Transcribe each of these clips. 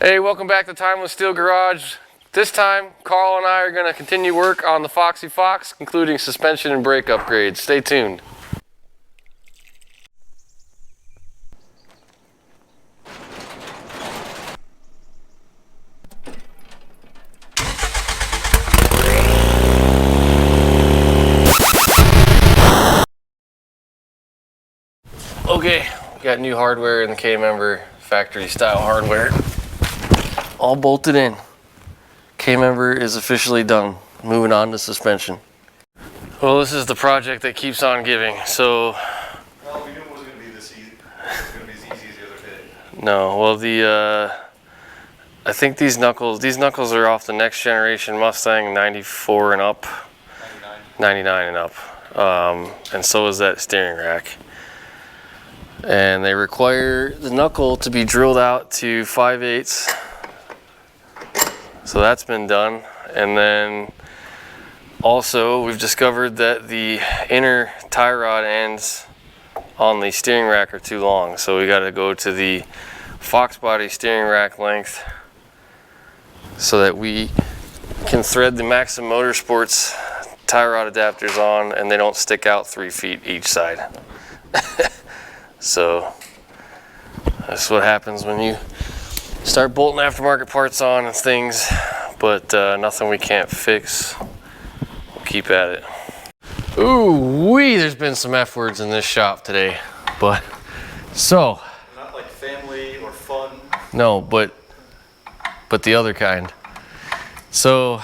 Hey, welcome back to Timeless Steel Garage. This time, Carl and I are going to continue work on the Foxy Fox, including suspension and brake upgrades. Stay tuned. Okay, we got new hardware in the kmember, factory style hardware. All bolted in. Kmember is officially done. Moving on to suspension. Well, this is the project that keeps on giving. So, well, we knew it wasn't going to be this easy. It was going to be as easy as the other day. No, well, I think these knuckles are off the next generation Mustang 94 and up. 99 and up. And so is that steering rack. And they require the knuckle to be drilled out to 5/8. So that's been done. And then also we've discovered that the inner tie rod ends on the steering rack are too long. So we got to go to the Fox body steering rack length so that we can thread the Maxim Motorsports tie rod adapters on and they don't stick out 3 feet each side. So that's what happens when you start bolting aftermarket parts on and things, but nothing we can't fix. We'll keep at it. Ooh wee, there's been some F words in this shop today, but so. Not like family or fun. No, but the other kind. So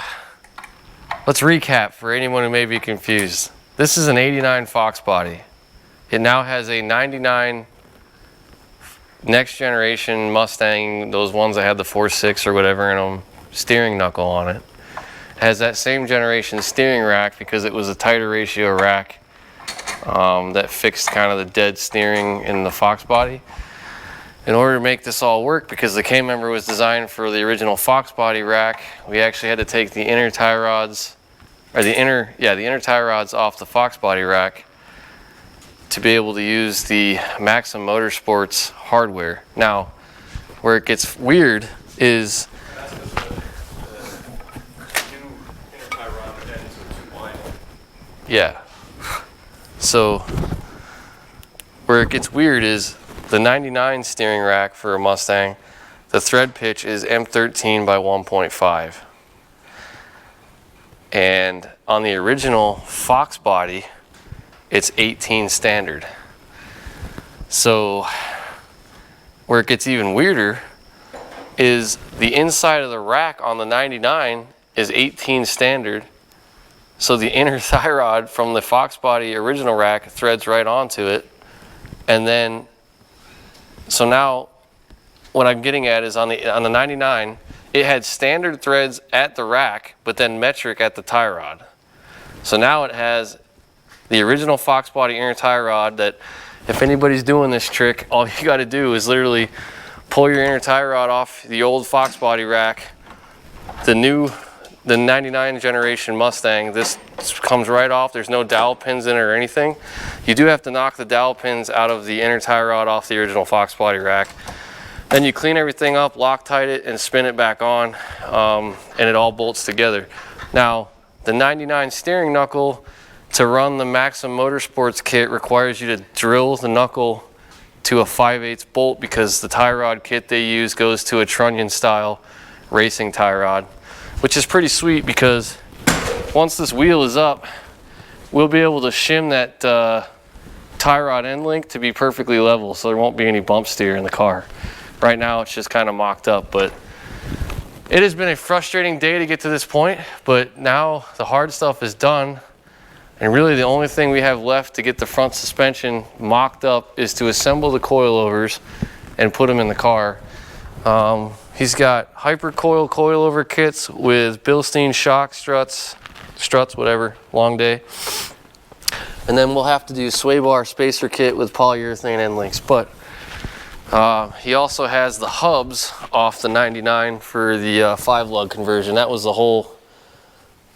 let's recap for anyone who may be confused. This is an 89 Fox body. It now has a 99 next generation Mustang, those ones that had the 4.6 or whatever in them, steering knuckle on it. It has that same generation steering rack because it was a tighter ratio rack that fixed kind of the dead steering in the Fox body. In order to make this all work, because the kmember was designed for the original Fox body rack, we actually had to take the inner tie rods, or the inner tie rods off the Fox body rack to be able to use the Maxim Motorsports hardware. Now, where it gets weird is That's because the new inner tie rod ends are too wide. yeah. So where it gets weird is the 99 steering rack for a Mustang, the thread pitch is M13 by 1.5. And on the original Fox body, it's 18 standard. So where it gets even weirder is the inside of the rack on the 99 is 18 standard. So the inner tie rod from the Fox body original rack threads right onto it. And then, so now what I'm getting at is on the 99, it had standard threads at the rack, but then metric at the tie rod. So now it has the original Fox body inner tie rod that if anybody's doing this trick, all you got to do is literally pull your inner tie rod off the old Fox body rack. The 99 generation Mustang, this comes right off. There's no dowel pins in it or anything. You do have to knock the dowel pins out of the inner tie rod off the original Fox body rack. Then you clean everything up, Loctite it, and spin it back on, and it all bolts together. Now, the 99 steering knuckle to run the Maxim Motorsports kit requires you to drill the knuckle to a 5/8 bolt because the tie rod kit they use goes to a trunnion style racing tie rod, which is pretty sweet because once this wheel is up, we'll be able to shim that tie rod end link to be perfectly level so there won't be any bump steer in the car. Right now it's just kind of mocked up, but it has been a frustrating day to get to this point, but now the hard stuff is done. And really the only thing we have left to get the front suspension mocked up is to assemble the coilovers and put them in the car. He's got hyper coil coilover kits with billstein shock struts, whatever, long day. And then we'll have to do sway bar spacer kit with polyurethane end links. But he also has the hubs off the 99 for the 5-lug conversion. That was the whole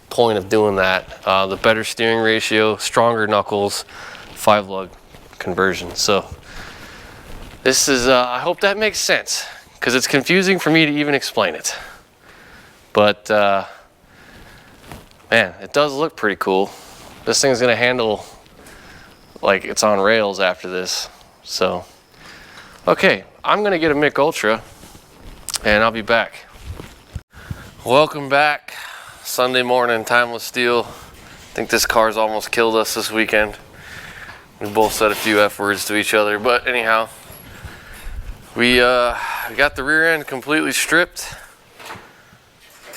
point of doing that. The better steering ratio, stronger knuckles, 5-lug conversion. So this is, I hope that makes sense. because it's confusing for me to even explain it. But man, it does look pretty cool. This thing's gonna handle like it's on rails after this. So, okay, I'm gonna get a Mick Ultra and I'll be back. Welcome back. Sunday morning, Timeless Steel. I think this car's almost killed us this weekend. We both said a few F words to each other, but anyhow, we got the rear end completely stripped.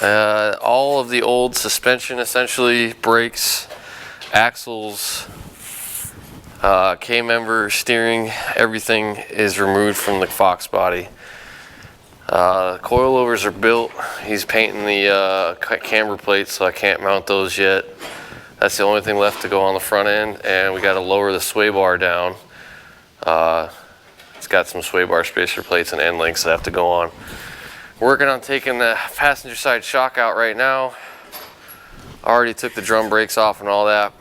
All of the old suspension, essentially, brakes, axles, kmember, steering, everything is removed from the Fox body. Coilovers are built. He's painting the camber plates, so I can't mount those yet. That's the only thing left to go on the front end, and we got to lower the sway bar down. It's got some sway bar spacer plates and end links that have to go on. We're working on taking the passenger side shock out right now. I already took the drum brakes off and all that.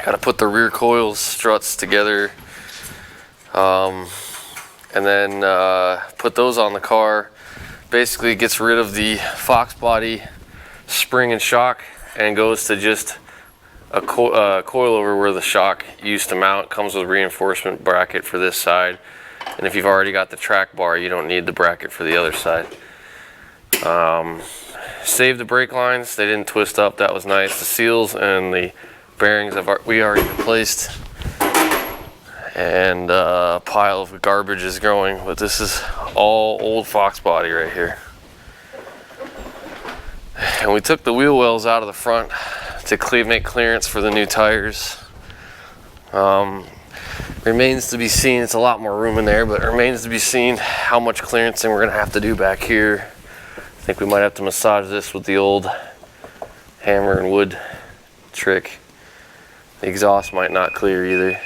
Got to put the rear coils, struts together, and then put those on the car. Basically, it gets rid of the Fox body spring and shock and goes to just a coilover where the shock used to mount. Comes with a reinforcement bracket for this side, and if you've already got the track bar, you don't need the bracket for the other side. Saved the brake lines. They didn't twist up. That was nice. The seals and the bearings we already replaced, and a pile of garbage is growing, but this is all old Fox body right here. And we took the wheel wells out of the front to make clearance for the new tires. Remains to be seen. It's a lot more room in there, but it remains to be seen how much clearancing we're gonna have to do back here. I think we might have to massage this with the old hammer and wood trick. The exhaust might not clear either,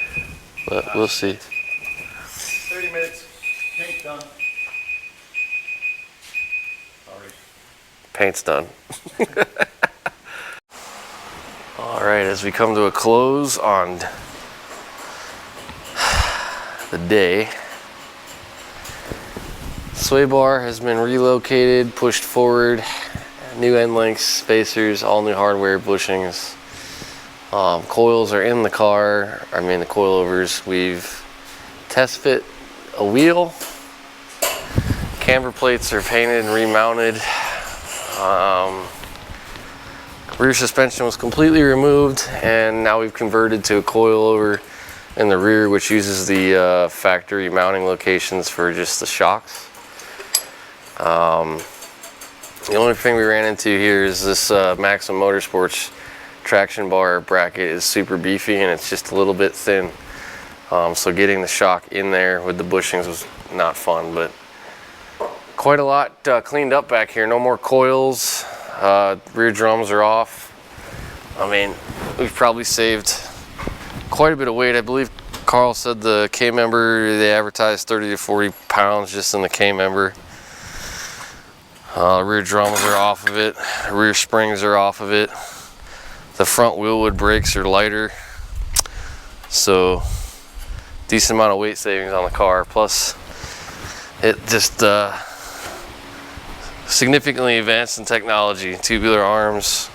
but we'll see. 30 minutes, paint done. Sorry. Paint's done. All right, as we come to a close on the day, sway bar has been relocated, pushed forward, new end links, spacers, all new hardware, bushings. Coils are in the car, I mean the coilovers. We've test fit a wheel. Camber plates are painted and remounted. Rear suspension was completely removed, and now we've converted to a coilover in the rear, which uses the factory mounting locations for just the shocks. The only thing we ran into here is this Maxim Motorsports traction bar bracket is super beefy and it's just a little bit thin. So getting the shock in there with the bushings was not fun, but quite a lot cleaned up back here. No more coils. Rear drums are off. I mean, we've probably saved quite a bit of weight. I believe Carl said the kmember, they advertised 30 to 40 pounds just in the kmember. Rear drums are off of it. Rear springs are off of it. The front wilwood brakes are lighter. So decent amount of weight savings on the car. Plus it just significantly advanced in technology. Tubular arms,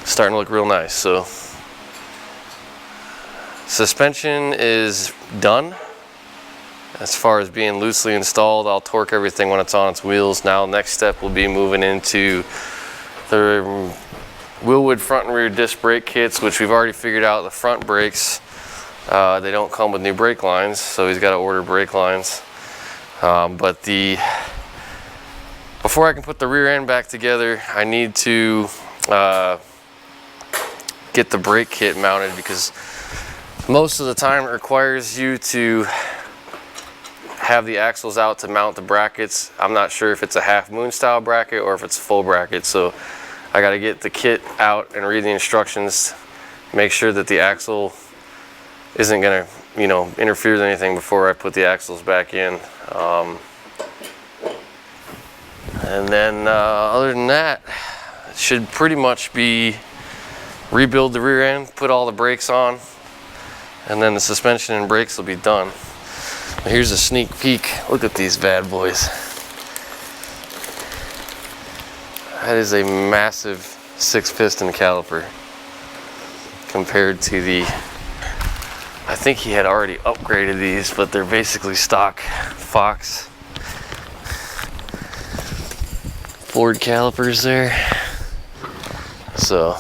starting to look real nice. So suspension is done. As far as being loosely installed, I'll torque everything when it's on its wheels. Now next step will be moving into the Wilwood front and rear disc brake kits, which we've already figured out the front brakes, they don't come with new brake lines, so he's got to order brake lines. But before I can put the rear end back together, I need to get the brake kit mounted, because most of the time it requires you to have the axles out to mount the brackets. I'm not sure if it's a half moon style bracket or if it's a full bracket, so I got to get the kit out and read the instructions, make sure that the axle isn't going to, you know, interfere with anything before I put the axles back in. And then other than that, it should pretty much be rebuild the rear end, put all the brakes on, and then the suspension and brakes will be done. Here's a sneak peek. Look at these bad boys. That is a massive 6-piston caliper compared to the, I think he had already upgraded these, but they're basically stock Fox Ford calipers there. So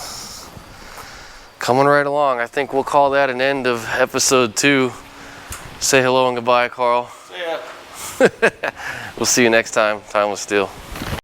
coming right along. I think we'll call that an end of episode 2. Say hello and goodbye, Carl. Yeah. We'll see you next time. Time with Steel.